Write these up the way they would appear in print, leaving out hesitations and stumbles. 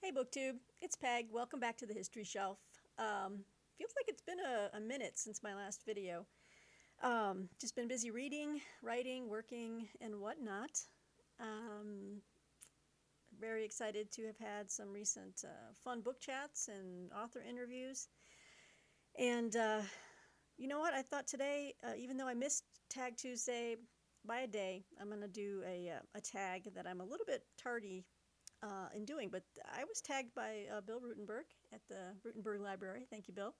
Hey BookTube, it's Peg. Welcome back to the History Shelf. Feels like it's been a minute since my last video. Just been busy reading, writing, working, and whatnot. Very excited to have had some recent fun book chats and author interviews. And you know what? I thought today, even though I missed Tag Tuesday by a day, I'm going to do a tag that I'm a little bit tardy in doing, but I was tagged by Bill Rutenberg at the Rutenberg Library. Thank you, Bill.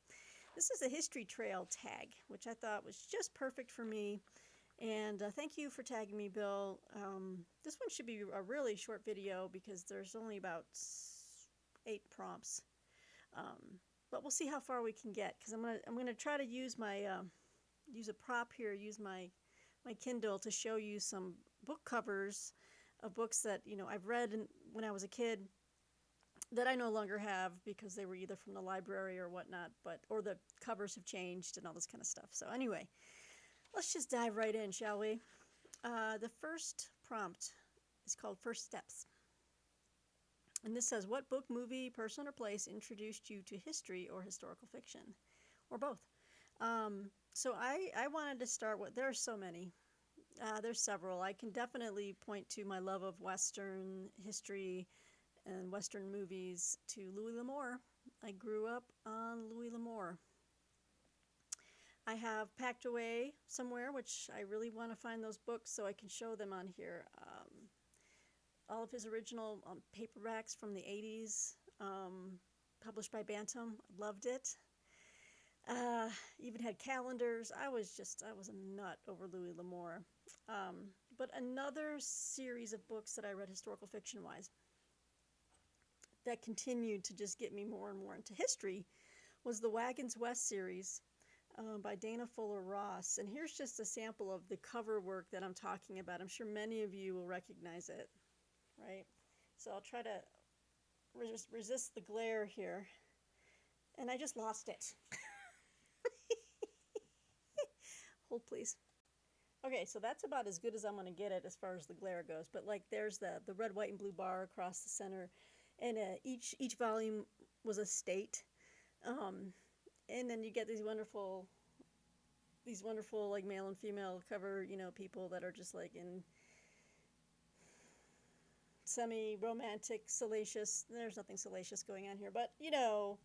This is a history trail tag, which I thought was just perfect for me. And thank you for tagging me, Bill. This one should be a really short video because there's only about 8 prompts. But we'll see how far we can get, because I'm gonna try to use my use a prop here, use my Kindle to show you some book covers of books that I've read when I was a kid that I no longer have because they were either from the library or whatnot, or the covers have changed and all this kind of stuff. So anyway, let's just dive right in, shall we? The first prompt is called First Steps. And this says, what book, movie, person, or place introduced you to history or historical fiction? Or both. So I wanted to start with, there are so many. There's several. I can definitely point to my love of Western history and Western movies to Louis L'Amour. I grew up on Louis L'Amour. I have packed away somewhere, which I really want to find those books so I can show them on here. All of his original paperbacks from the 80s, published by Bantam. Loved it. Even had calendars. I was a nut over Louis L'Amour. But another series of books that I read historical fiction wise that continued to just get me more and more into history was the Wagons West series by Dana Fuller Ross. And here's just a sample of the cover work that I'm talking about. I'm sure many of you will recognize it, right? So I'll try to resist the glare here. And I just lost it. Hold, please. Okay, so that's about as good as I'm going to get it as far as the glare goes. But like, there's the red, white, and blue bar across the center, and each volume was a state, and then you get these wonderful like male and female cover, people that are just like in semi-romantic, salacious. There's nothing salacious going on here, but no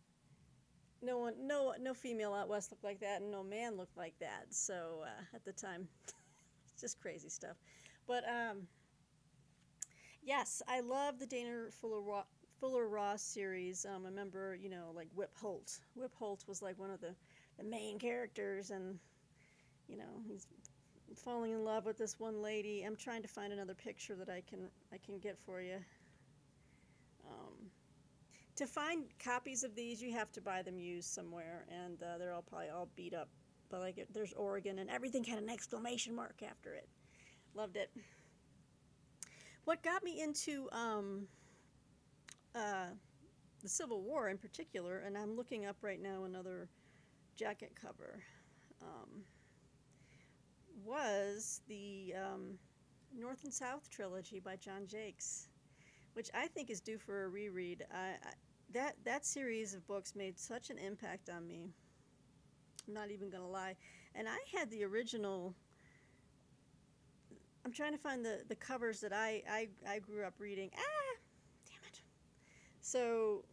female out west looked like that, and no man looked like that. So at the time, it's just crazy stuff. But yes, I love the Dana Fuller Ross series. I remember, like Whip Holt. Whip Holt was like one of the main characters, and he's falling in love with this one lady. I'm trying to find another picture that I can get for you. To find copies of these, you have to buy them used somewhere, and they're probably all beat up. But like, there's Oregon, and everything had an exclamation mark after it. Loved it. What got me into the Civil War in particular, and I'm looking up right now another jacket cover, was the North and South Trilogy by John Jakes, which I think is due for a reread. That series of books made such an impact on me. I'm not even going to lie. And I had the original. I'm trying to find the covers that I grew up reading. Damn it. So,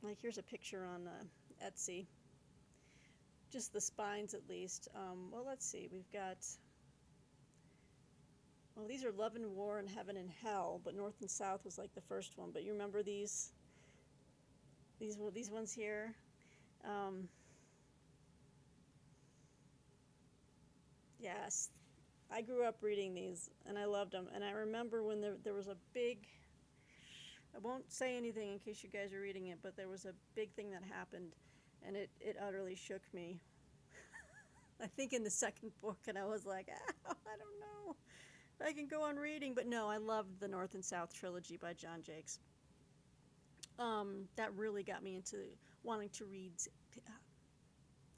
like, here's a picture on Etsy. Just the spines, at least. Well, let's see. We've got. Well, these are Love and War and Heaven and Hell, but North and South was like the first one. But you remember these? These ones here. Yes, I grew up reading these, and I loved them. And I remember when there was a big. I won't say anything in case you guys are reading it, but there was a big thing that happened, and it utterly shook me. I think in the second book, and I was like, I don't know if I can go on reading. But no, I loved the North and South Trilogy by John Jakes. That really got me into wanting to read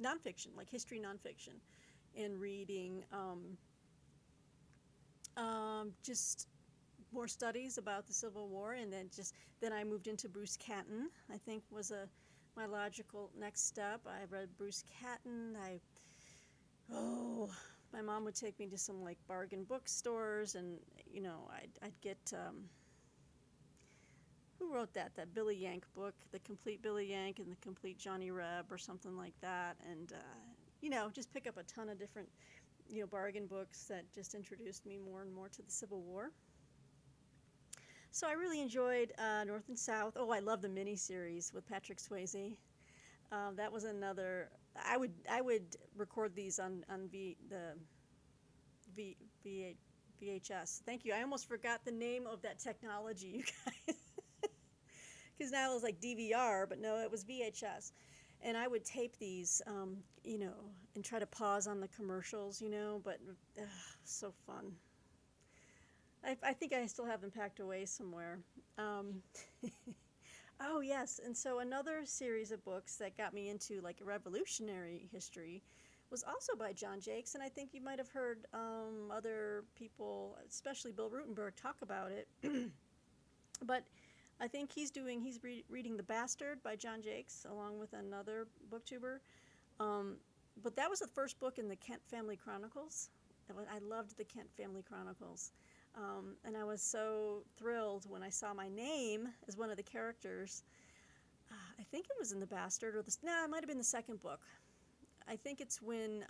nonfiction, like history nonfiction, and reading just more studies about the Civil War, and then I moved into Bruce Catton. I think was a my logical next step. I read Bruce Catton. Oh, my mom would take me to some like bargain bookstores, and I'd get who wrote that Billy Yank book, the complete Billy Yank and the complete Johnny Reb or something like that, and just pick up a ton of different bargain books that just introduced me more and more to the Civil War. So I really enjoyed North and South. Oh, I love the miniseries with Patrick Swayze. That was another. I would record these on the v, VHS. Thank you. I almost forgot the name of that technology, you guys. Because now it was like DVR, but no, it was VHS. And I would tape these, and try to pause on the commercials, but so fun. I think I still have them packed away somewhere. Oh, yes. And so another series of books that got me into like revolutionary history was also by John Jakes, and I think you might have heard other people, especially Bill Rutenberg, talk about it. But I think he's reading The Bastard by John Jakes along with another booktuber. But that was the first book in the Kent Family Chronicles. I loved the Kent Family Chronicles. And I was so thrilled when I saw my name as one of the characters. I think it was in The Bastard, it might have been the second book. I think it's when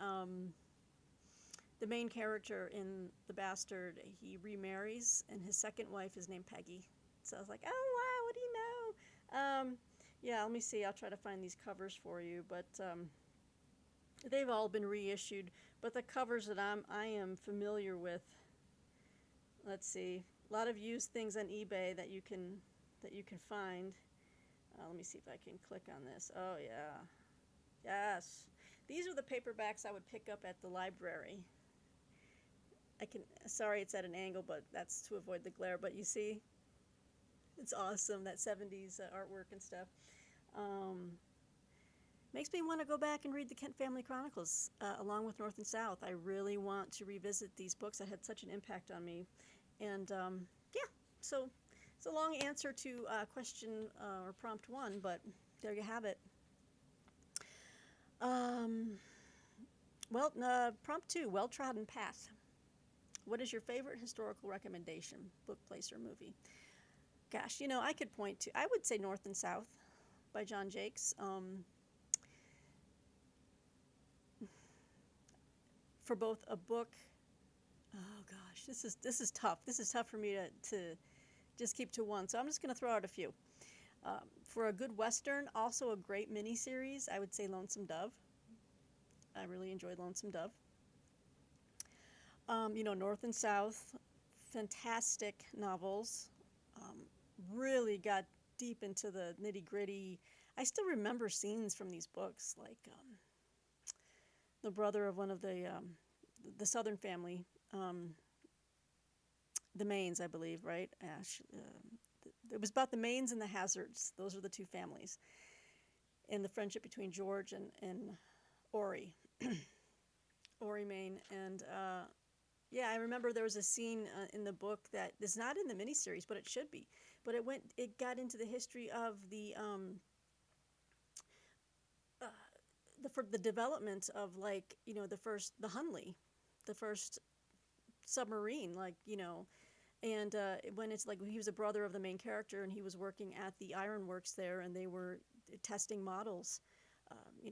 the main character in The Bastard, he remarries, and his second wife is named Peggy. So I was like, oh, wow, what do you know? Yeah, let me see. I'll try to find these covers for you. But they've all been reissued. But the covers that I am familiar with, let's see, a lot of used things on eBay that you can find. Let me see if I can click on this. Oh, yeah. Yes. These are the paperbacks I would pick up at the library. Sorry it's at an angle, but that's to avoid the glare. But you see, it's awesome, that 70s artwork and stuff. Makes me want to go back and read the Kent Family Chronicles along with North and South. I really want to revisit these books that had such an impact on me. And yeah, so it's a long answer to question or prompt 1, but there you have it. Prompt 2, Well-Trodden Path. What is your favorite historical recommendation, book, place, or movie? Gosh, I could point to, I would say North and South by John Jakes. For both a book, oh gosh, this is tough. This is tough for me to just keep to one. So I'm just going to throw out a few. For a good Western, also a great miniseries, I would say Lonesome Dove. I really enjoyed Lonesome Dove. North and South, fantastic novels. Really got deep into the nitty-gritty. I still remember scenes from these books, like the brother of one of the Southern family, the Maines, I believe, right? It was about the Maines and the Hazards. Those are the two families. And the friendship between George and Ori, Ori Maine. And yeah, I remember there was a scene in the book that is not in the miniseries, but it should be. But it got into the history of the development of, like, the Hunley, the first submarine, and when it's like he was a brother of the main character, and he was working at the ironworks there, and they were testing models,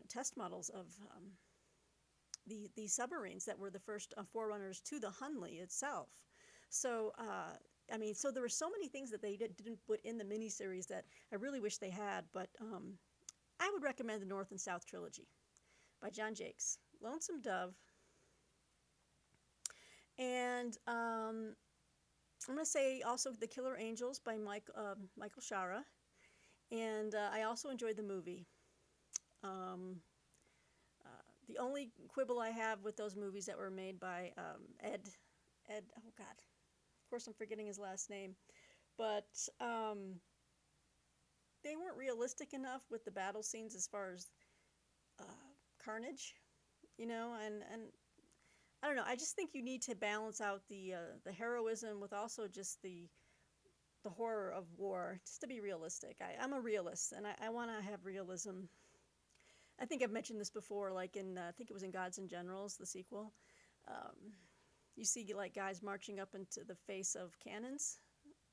test models of the submarines that were the first forerunners to the Hunley itself. So, so there were so many things that they didn't put in the miniseries that I really wish they had, but I would recommend the North and South Trilogy by John Jakes, Lonesome Dove, and I'm going to say also The Killer Angels by Michael Shara, and I also enjoyed the movie. The only quibble I have with those movies that were made by Ed, oh God, of course I'm forgetting his last name, but they weren't realistic enough with the battle scenes as far as carnage, and I don't know. I just think you need to balance out the heroism with also just the horror of war, just to be realistic. I'm a realist, and I want to have realism. I think I've mentioned this before, like in I think it was in Gods and Generals, the sequel. Um, you see like guys marching up into the face of cannons,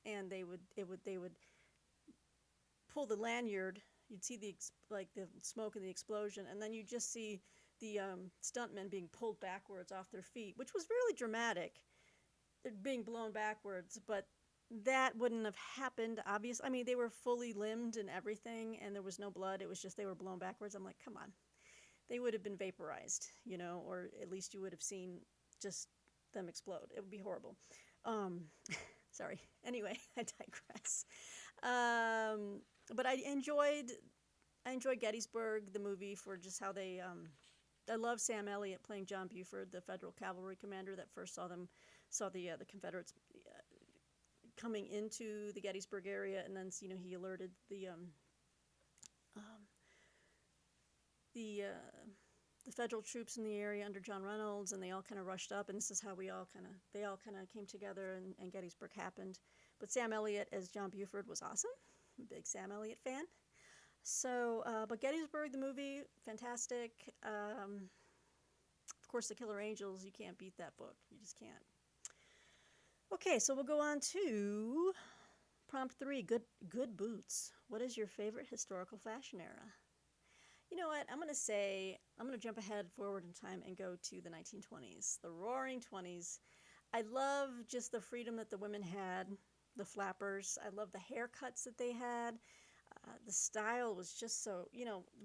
and they would pull the lanyard. You'd see like the smoke and the explosion, and then you just see the stuntmen being pulled backwards off their feet, which was really dramatic. They're being blown backwards, but that wouldn't have happened. Obviously, I mean they were fully limbed and everything, and there was no blood. It was just they were blown backwards. I'm like, come on, they would have been vaporized, or at least you would have seen just them explode. It would be horrible. Um, sorry. Anyway, I digress. But I enjoyed Gettysburg, the movie, for just how they. I love Sam Elliott playing John Buford, the Federal cavalry commander that first saw the Confederates coming into the Gettysburg area, and then he alerted um, the federal troops in the area under John Reynolds, and they all kind of rushed up, and this is how they all kind of came together, and Gettysburg happened. But Sam Elliott as John Buford was awesome. I'm a big Sam Elliott fan. So, but Gettysburg, the movie, fantastic. Of course, The Killer Angels, you can't beat that book. You just can't. Okay, so we'll go on to prompt 3, good boots. What is your favorite historical fashion era? You know what? I'm going to jump ahead forward in time and go to the 1920s, the roaring 20s. I love just the freedom that the women had, the flappers. I love the haircuts that they had. The style was just so,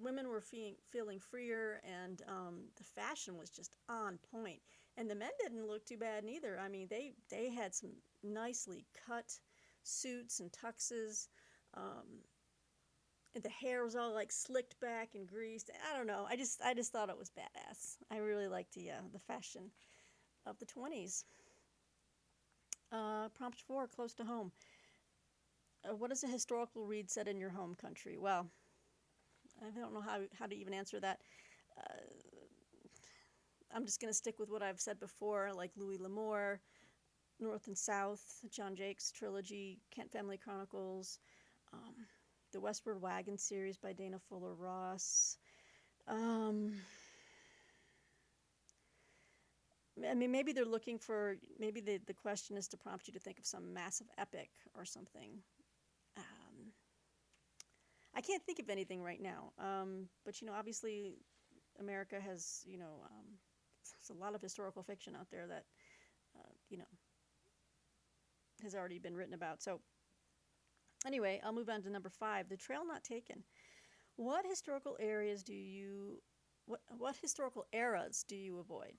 women were feeling freer, and the fashion was just on point. And the men didn't look too bad neither. I mean, they had some nicely cut suits and tuxes. And the hair was all like slicked back and greased. I don't know. I just thought it was badass. I really liked the fashion of the 20s. Prompt 4, close to home. What is a historical read set in your home country? Well, I don't know how to even answer that. I'm just going to stick with what I've said before, like Louis L'Amour, North and South, John Jake's Trilogy, Kent Family Chronicles, the Westward Wagons series by Dana Fuller Ross. I mean, maybe they're looking for, maybe the question is to prompt you to think of some massive epic or something. I can't think of anything right now. But, obviously America has, there's a lot of historical fiction out there that, has already been written about. So anyway, I'll move on to number 5, The Trail Not Taken. What historical areas do you, what historical eras do you avoid?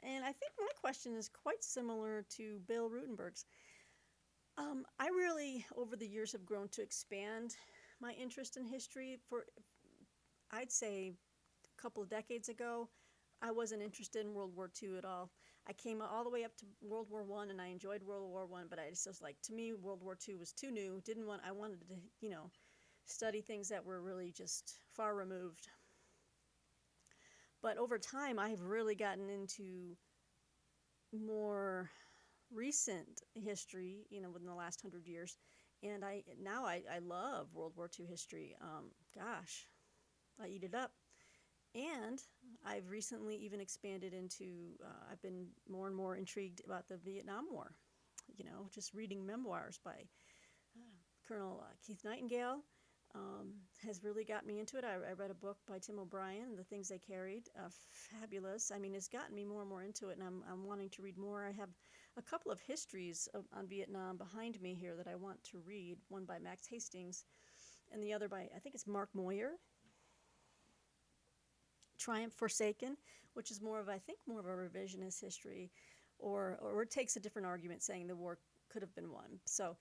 And I think my question is quite similar to Bill Rutenberg's. I really, over the years, have grown to expand my interest in history. I'd say a couple of decades ago, I wasn't interested in World War II at all. I came all the way up to World War I, and I enjoyed World War I, but I just was like, to me, World War II was too new. I wanted to, study things that were really just far removed. But over time, I've really gotten into more recent history, within the last 100 years. And I love World War II history. Gosh, I eat it up. And I've recently even expanded into, I've been more and more intrigued about the Vietnam War. Just reading memoirs by Colonel Keith Nightingale has really got me into it. I read a book by Tim O'Brien, The Things They Carried. Fabulous. I mean, it's gotten me more and more into it, and I'm wanting to read more. I have a couple of histories on Vietnam behind me here that I want to read, one by Max Hastings and the other by, I think it's Mark Moyer. Triumph Forsaken, which is more of a revisionist history, or it takes a different argument saying the war could have been won. So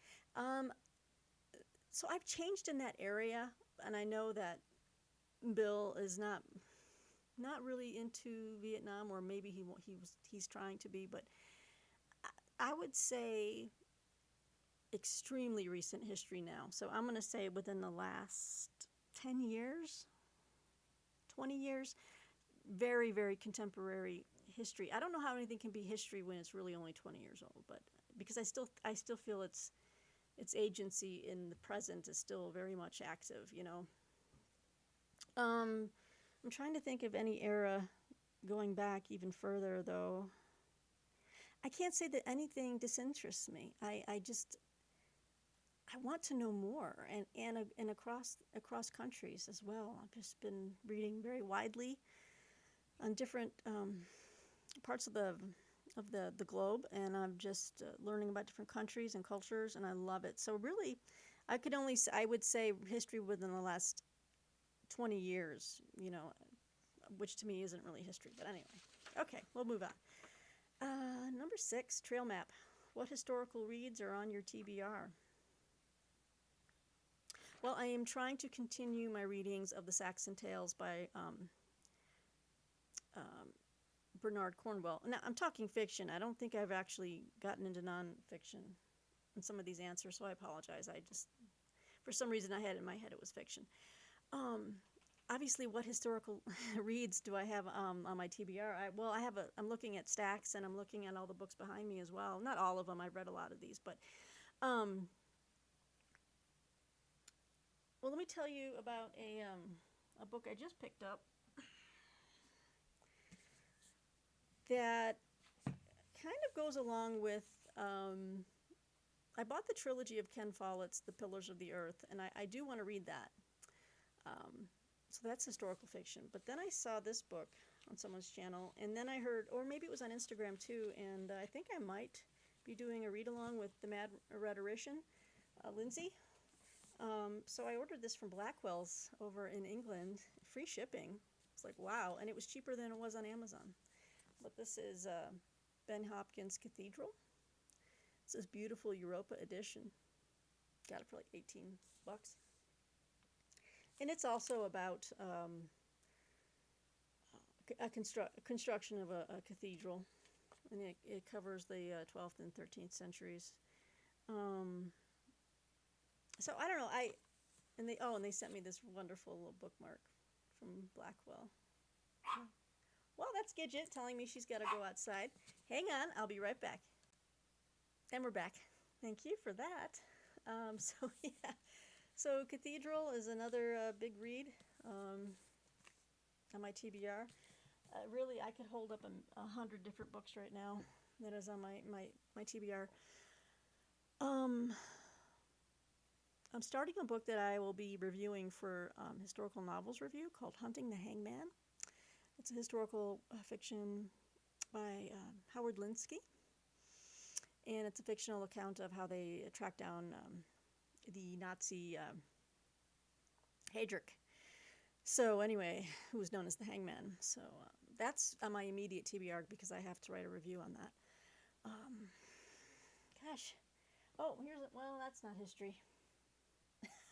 I've changed in that area, and I know that Bill is not really into Vietnam, or maybe he's trying to be, but I would say extremely recent history now. So I'm going to say within the last 10 years, 20 years, very, very contemporary history. I don't know how anything can be history when it's really only 20 years old, but because I still feel its agency in the present is still very much active, you know. I'm trying to think of any era going back even further, though. I can't say that anything disinterests me. I want to know more, and across countries as well. I've just been reading very widely on different parts of the globe, and I'm just learning about different countries and cultures, and I love it. So really, I would say history within the last 20 years, you know, which to me isn't really history, but anyway. Okay, we'll move on. Number 6, trail map. What historical reads are on your TBR? Well, I am trying to continue my readings of the Saxon Tales by Bernard Cornwell. Now, I'm talking fiction. I don't think I've actually gotten into nonfiction in some of these answers, so I apologize. For some reason, I had in my head it was fiction. Obviously, what historical reads do I have on my TBR? I'm looking at stacks, and I'm looking at all the books behind me as well. Not all of them. I've read a lot of these, but well, let me tell you about a book I just picked up that kind of goes along with. I bought the trilogy of Ken Follett's The Pillars of the Earth, and I do want to read that. So that's historical fiction. But then I saw this book on someone's channel, and then I heard, or maybe it was on Instagram too, and I think I might be doing a read-along with the Mad Rhetorician, Lindsay. So I ordered this from Blackwell's over in England, free shipping. It's like, wow, and it was cheaper than it was on Amazon. But this is Ben Hopkins' Cathedral. It's this beautiful Europa edition. Got it for like $18. And it's also about construction of a cathedral, and it covers the 12th and 13th centuries. So I don't know. And they sent me this wonderful little bookmark from Blackwell. Well, that's Gidget telling me she's got to go outside. Hang on, I'll be right back. And we're back. Thank you for that. So yeah. So Cathedral is another big read on my TBR. Really, I could hold up 100 different books right now that is on my TBR. I'm starting a book that I will be reviewing for Historical Novels Review called Hunting the Hangman. It's a historical fiction by Howard Linsky, and it's a fictional account of how they track down the Nazi Heydrich. So anyway, who was known as the Hangman. So that's on my immediate TBR because I have to write a review on that. Gosh. Oh, well, that's not history.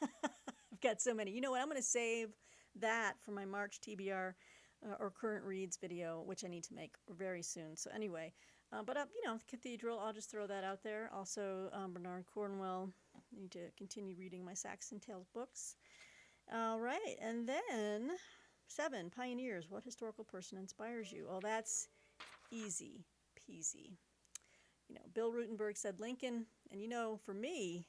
I've got so many. You know what? I'm going to save that for my March TBR or current reads video, which I need to make very soon. So anyway, but Cathedral, I'll just throw that out there. Also, Bernard Cornwell. I need to continue reading my Saxon Tales books. All right, and then 7, Pioneers. What historical person inspires you? Well, that's easy peasy. Bill Rutenberg said Lincoln, and for me,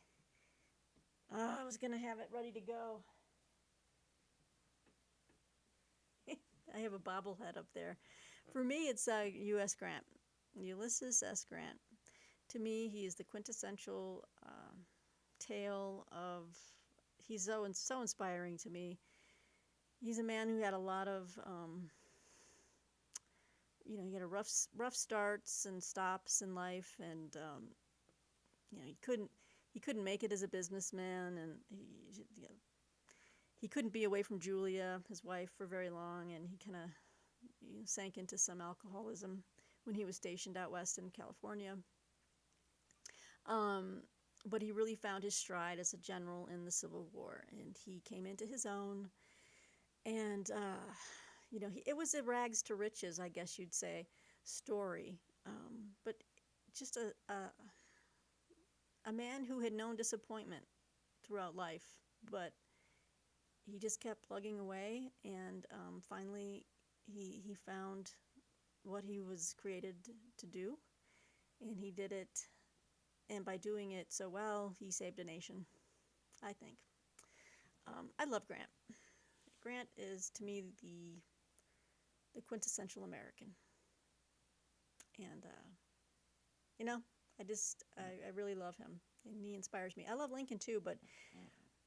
I was going to have it ready to go. I have a bobblehead up there. For me, it's U.S. Grant, Ulysses S. Grant. To me, he is the quintessential tale of. He's so inspiring to me. He's a man who had a lot of, he had a rough starts and stops in life, and he couldn't make it as a businessman, and he couldn't be away from Julia, his wife, for very long, and he kind of sank into some alcoholism when he was stationed out west in California. But he really found his stride as a general in the Civil War, and he came into his own. And it was a rags to riches, I guess you'd say, story. But just a man who had known disappointment throughout life, but he just kept plugging away, and finally he found what he was created to do, and he did it, and by doing it so well, he saved a nation, I think. I love Grant. Grant is, to me, the quintessential American. And, you know, I really love him, and he inspires me. I love Lincoln too, but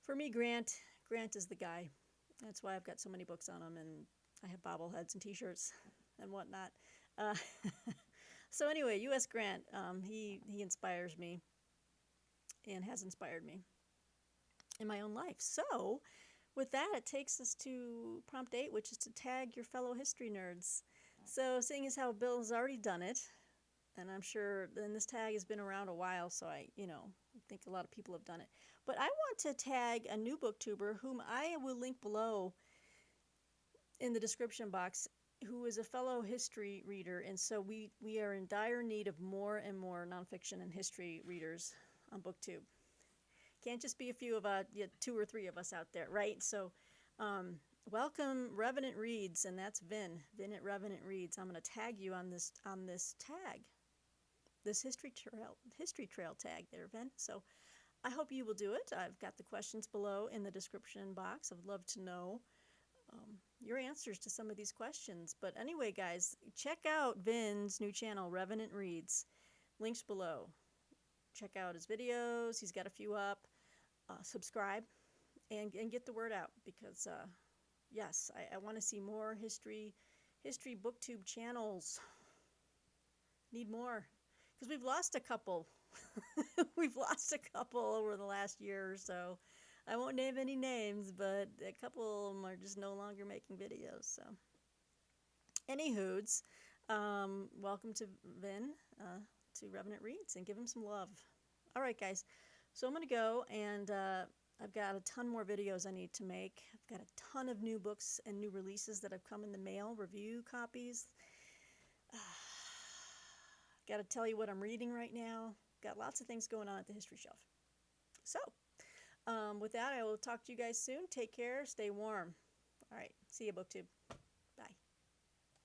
for me, Grant is the guy. That's why I've got so many books on him, and I have bobbleheads and T-shirts and whatnot. Uh, so anyway, U.S. Grant, he inspires me and has inspired me in my own life. So with that, it takes us to prompt 8, which is to tag your fellow history nerds. So seeing as how Bill has already done it, and I'm sure then this tag has been around a while, so I think a lot of people have done it. But I want to tag a new booktuber whom I will link below in the description box, who is a fellow history reader, and so we are in dire need of more and more nonfiction and history readers on BookTube. Can't just be a few of us, 2 or 3 of us out there, right? So welcome Revenant Reads, and that's Vin at Revenant Reads. I'm going to tag you on this tag, this history trail tag there, Vin. So I hope you will do it. I've got the questions below in the description box. I would love to know your answers to some of these questions. But anyway, guys, check out Vin's new channel, Revenant Reads. Links below. Check out his videos. He's got a few up. Subscribe and get the word out, because yes, I want to see more history booktube channels. Need more, because we've lost a couple. We've lost a couple over the last year or so. I won't name any names, but a couple of them are just no longer making videos. So, anywhoods, welcome to Vin, to Revenant Reads, and give him some love. All right, guys. So I'm going to go, and I've got a ton more videos I need to make. I've got a ton of new books and new releases that have come in the mail, review copies. Got to tell you what I'm reading right now. Got lots of things going on at the History Shelf. So, with that, I will talk to you guys soon. Take care. Stay warm. All right. See you, BookTube.